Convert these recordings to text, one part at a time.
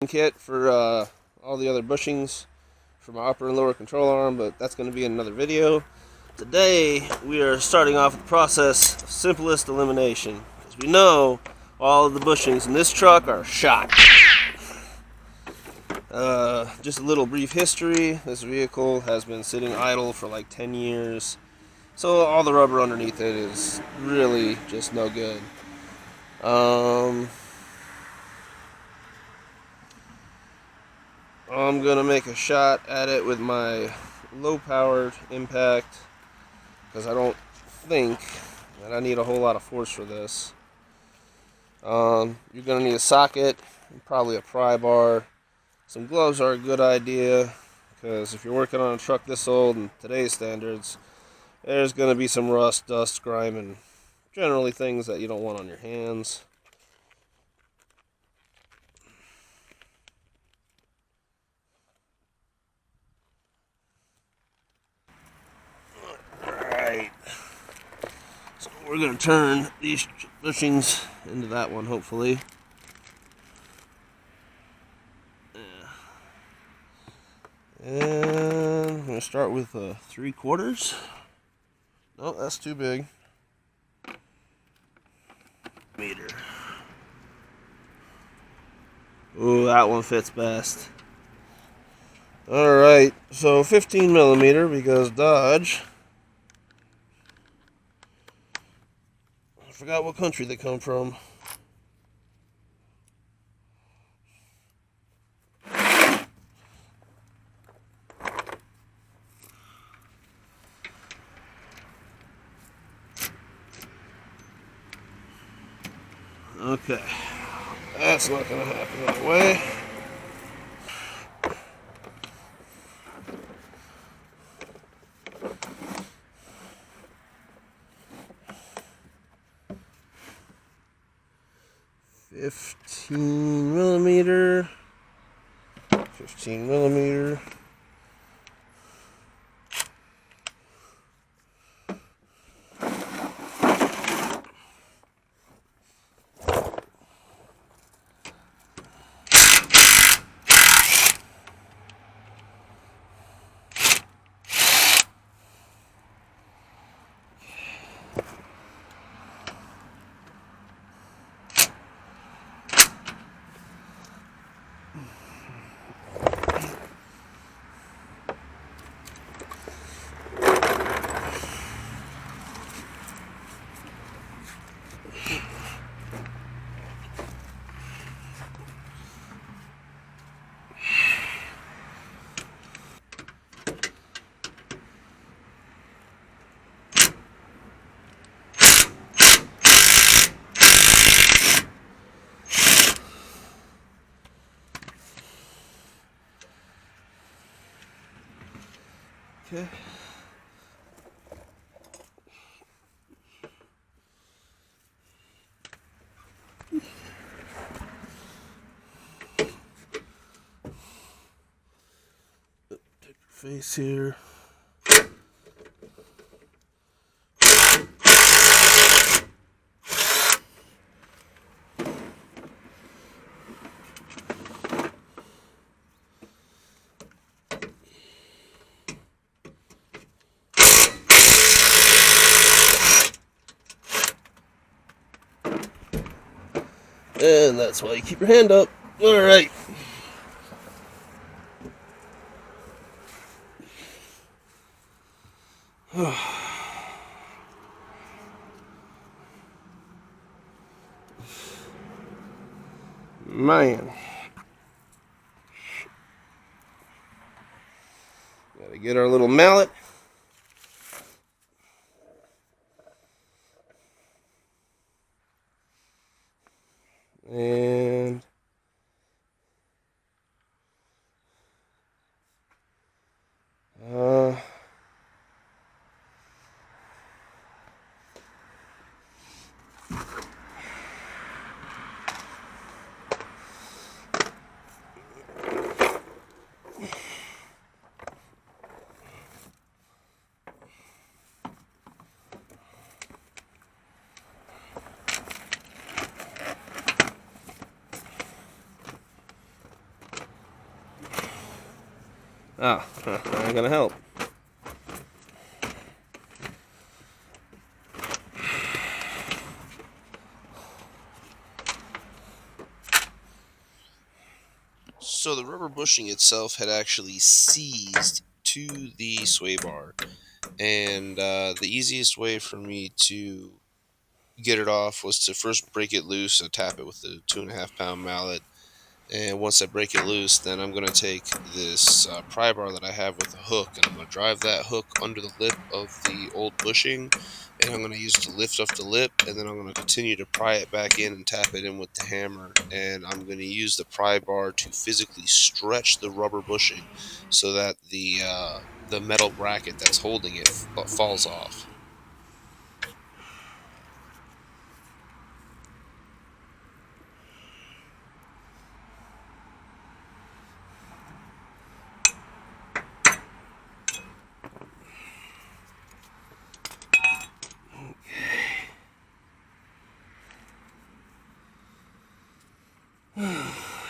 kit for all the other bushings for my upper and lower control arm, but that's going to be in another video. Today we are starting off with the process of simplest elimination, because we know all of the bushings in this truck are shot. Just a little brief history. This vehicle has been sitting idle for like 10 years, so all the rubber underneath it is really just no good. I'm gonna make a shot at it with my low-powered impact, because I don't think that I need a whole lot of force for this. You're gonna need a socket, and probably a pry bar. Some gloves are a good idea, because if you're working on a truck this old in today's standards, there's gonna be some rust, dust, grime, and generally things that you don't want on your hands. Alright, so we're going to turn these bushings into that one, hopefully. And I'm going to start with 3/4. No, that's too big. Meter. Ooh, that one fits best. Alright, so 15 millimeter, because Dodge. I forgot what country they come from. Okay, that's not going to happen right away. Fifteen millimeter. Okay. Take your face here. And that's why you keep your hand up. Alright. Man. Gotta get our little mallet. And Ah, not gonna help. So the rubber bushing itself had actually seized to the sway bar, and the easiest way for me to get it off was to first break it loose and tap it with the 2.5 pound mallet. And once I break it loose, then I'm going to take this pry bar that I have with a hook, and I'm going to drive that hook under the lip of the old bushing, and I'm going to use it to lift up the lip, and then I'm going to continue to pry it back in and tap it in with the hammer, and I'm going to use the pry bar to physically stretch the rubber bushing so that the metal bracket that's holding it falls off.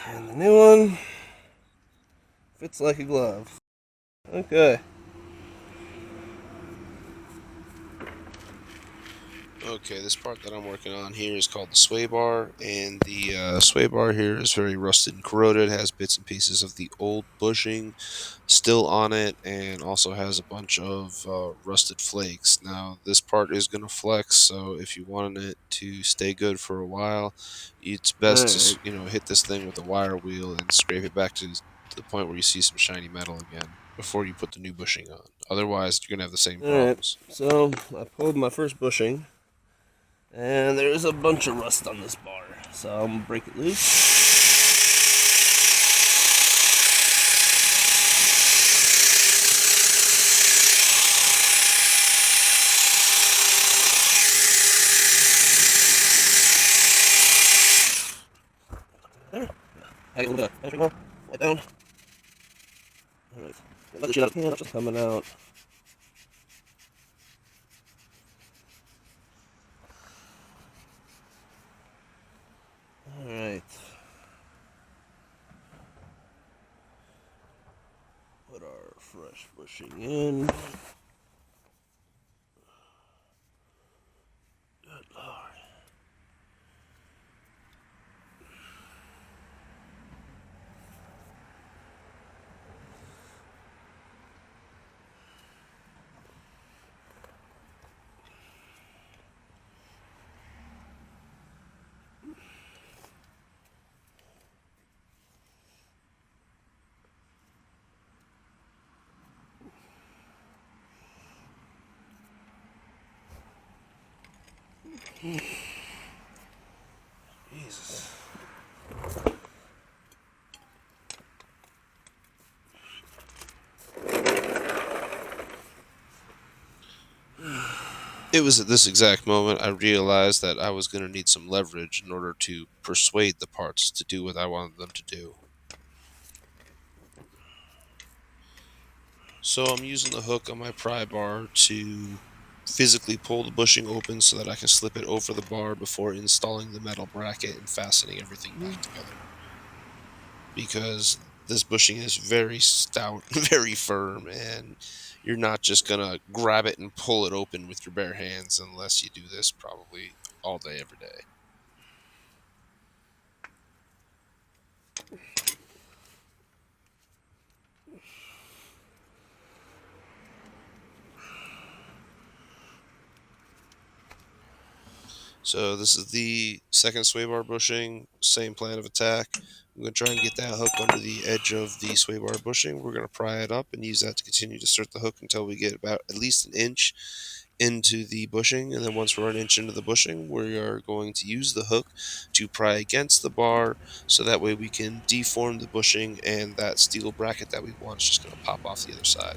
And the new one fits like a glove. Okay. Okay, this part that I'm working on here is called the sway bar, and the sway bar here is very rusted and corroded. It has bits and pieces of the old bushing still on it, and also has a bunch of rusted flakes. Now, this part is going to flex, so if you wanted it to stay good for a while, it's best to hit this thing with a wire wheel and scrape it back to the point where you see some shiny metal again before you put the new bushing on. Otherwise, you're going to have the same problems. So I pulled my first bushing, and there's a bunch of rust on this bar, so I'm gonna break it loose. There. I get a little bit of pressure now. Right down. Alright. Let the shit out of the can. It's just coming out. Alright. Put our fresh bushing in. Good lord. Jesus. It was at this exact moment I realized that I was going to need some leverage in order to persuade the parts to do what I wanted them to do. So I'm using the hook on my pry bar to physically pull the bushing open so that I can slip it over the bar before installing the metal bracket and fastening everything back together. Because this bushing is very stout, very firm, and you're not just gonna grab it and pull it open with your bare hands unless you do this probably all day, every day. So this is the second sway bar bushing, same plan of attack. I'm going to try and get that hook under the edge of the sway bar bushing. We're going to pry it up and use that to continue to insert the hook until we get about at least an inch into the bushing. And then once we're an inch into the bushing, we are going to use the hook to pry against the bar so that way we can deform the bushing, and that steel bracket that we want is just going to pop off the other side.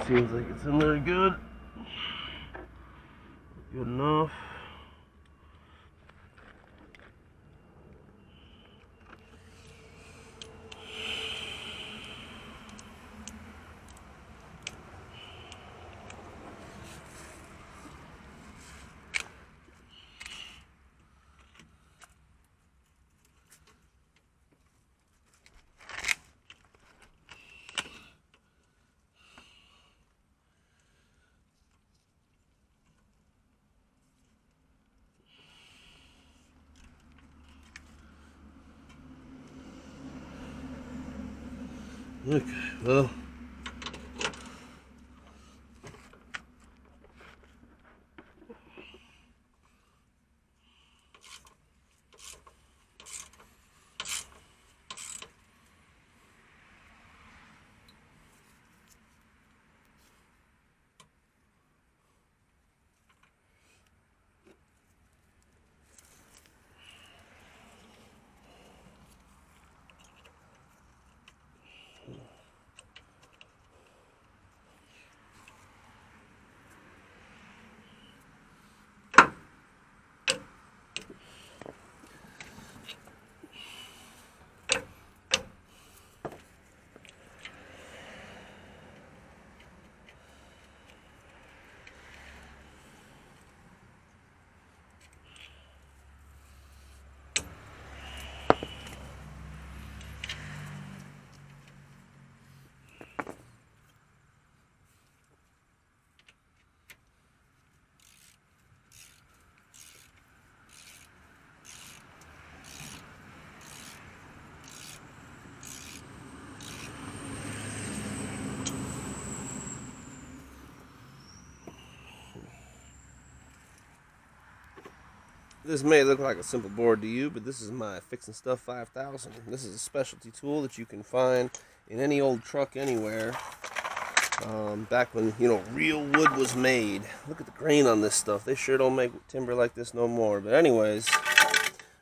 Seems like it's in there good. Good enough. Okay, well. This may look like a simple board to you, but this is my Fixin' Stuff 5000. This is a specialty tool that you can find in any old truck anywhere. Back when, real wood was made. Look at the grain on this stuff. They sure don't make timber like this no more. But anyways,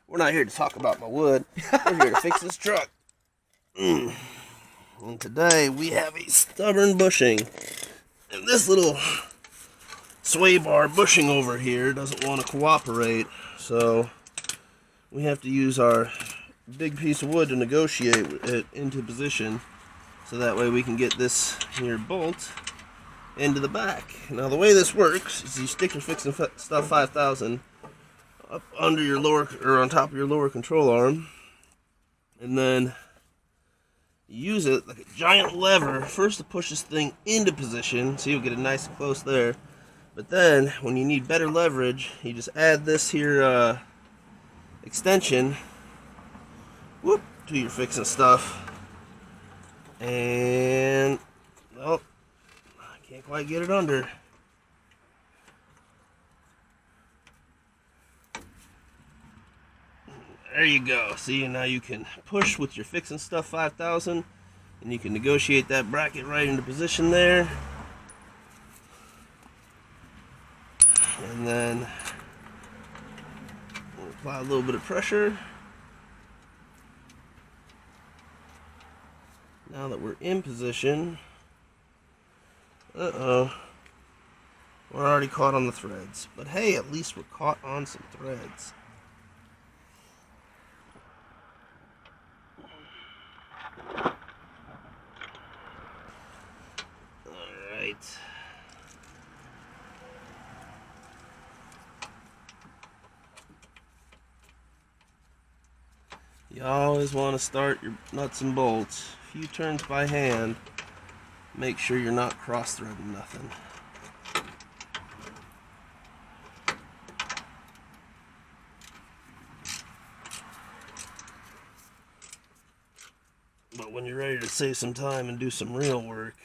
we're not here to talk about my wood. We're here to fix this truck. And today we have a stubborn bushing. And this little swaybar bushing over here doesn't want to cooperate. So we have to use our big piece of wood to negotiate it into position, so that way we can get this here bolt into the back. Now the way this works is you stick your Fixin' Stuff 5000 up under your lower, or on top of your lower control arm, and then you use it like a giant lever first to push this thing into position, so you'll get it nice and close there. But then, when you need better leverage, you just add this here extension, whoop, to your Fixin' Stuff. And, oh, I can't quite get it under. There you go. See, now you can push with your Fixin' Stuff 5000, and you can negotiate that bracket right into position there. And then we'll apply a little bit of pressure. Now that we're in position, we're already caught on the threads. But hey, at least we're caught on some threads. Alright. You always want to start your nuts and bolts a few turns by hand. Make sure you're not cross-threading nothing. But when you're ready to save some time and do some real work,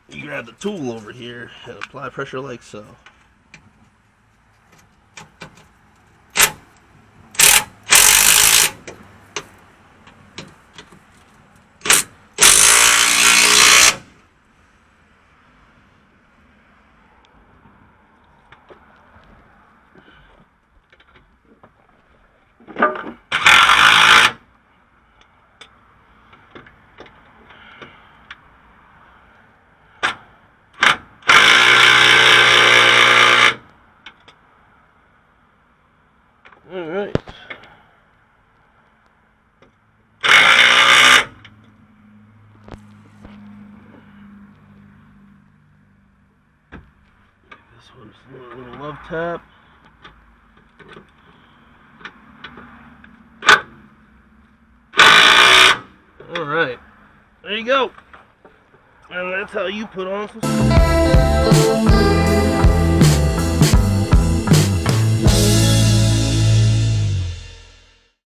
you grab the tool over here and apply pressure like so. Alright. This one's a little love tap. Alright. There you go. And that's how you put on some